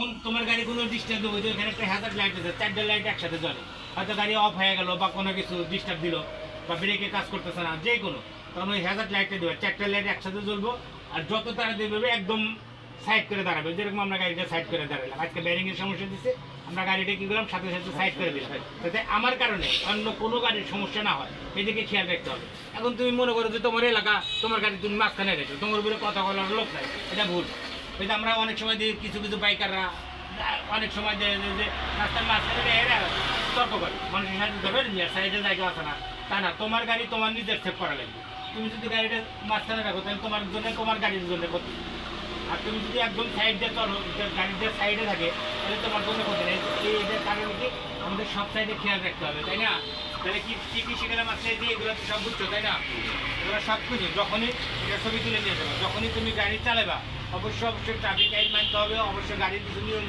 যখন তোমার গাড়ি কোনো ডিস্টার্ব দেবো, এখানে একটা হ্যাজার্ড লাইট আছে, 4টা লাইট একসাথে জ্বলে, হয়তো গাড়ি অফ হয়ে গেল বা কোনো কিছু ডিস্টার্ব দিল বা ব্রেকে কাজ করতেছে না, যে কোনো, তখন ওই হ্যাজার্ড লাইটটা দেবে, 4টা লাইট একসাথে জ্বলবো। আর যত তাড়াতাড়ি দেবে একদম সাইড করে দাঁড়াবে, যেরকম আমরা গাড়িটা সাইড করে দাঁড়ালাম। আজকে ব্যারিং এর সমস্যা দিচ্ছে, আমরা গাড়িটা কি করলাম, সাথে সাথে সাইড করে দিলাম, যাতে আমার কারণে অন্য কোনো গাড়ির সমস্যা না হয়, এদিকে খেয়াল রাখতে হবে। এখন তুমি মনে করো যে তোমার এলাকা, তোমার গাড়ি তুমি মাঝখানে রেখো, তোমার উপরে কথা বলার লোক নাই, এটা ভুল। ওই যে আমরা অনেক সময় দিই, কিছু কিছু বাইকাররা অনেক সময় যে রাস্তার মাঝখানে এরা তর্ক করে, মানুষের সাথে ধরো সাইডে জায়গা আছে না, তা না, তোমার গাড়ি তোমার নিজের সেভ করা লাগবে। তুমি যদি গাড়িটা মাঝখানে রাখো, তাহলে তোমার জন্য, তোমার গাড়ির জন্য ক্ষতি। আর তুমি যদি একদম সাইড দিয়ে চলো, গাড়ির যে সাইডে থাকে, তাহলে তোমার কোনো ক্ষতি নেই। এটার কারণে কি আমাদের সব সাইডে খেয়াল রাখতে হবে, তাই না? তাহলে কি কি শিখলাম আজকে, যে এগুলো সব বুঝছো, তাই না? এগুলো সব কিছু যখনই এটা ছবি তুলে নিয়ে যাবে, যখনই তুমি গাড়ি চালাবা, অবশ্যই ট্রাফিক আইন মানতে হবে, অবশ্যই গাড়ির কিছু নিয়ম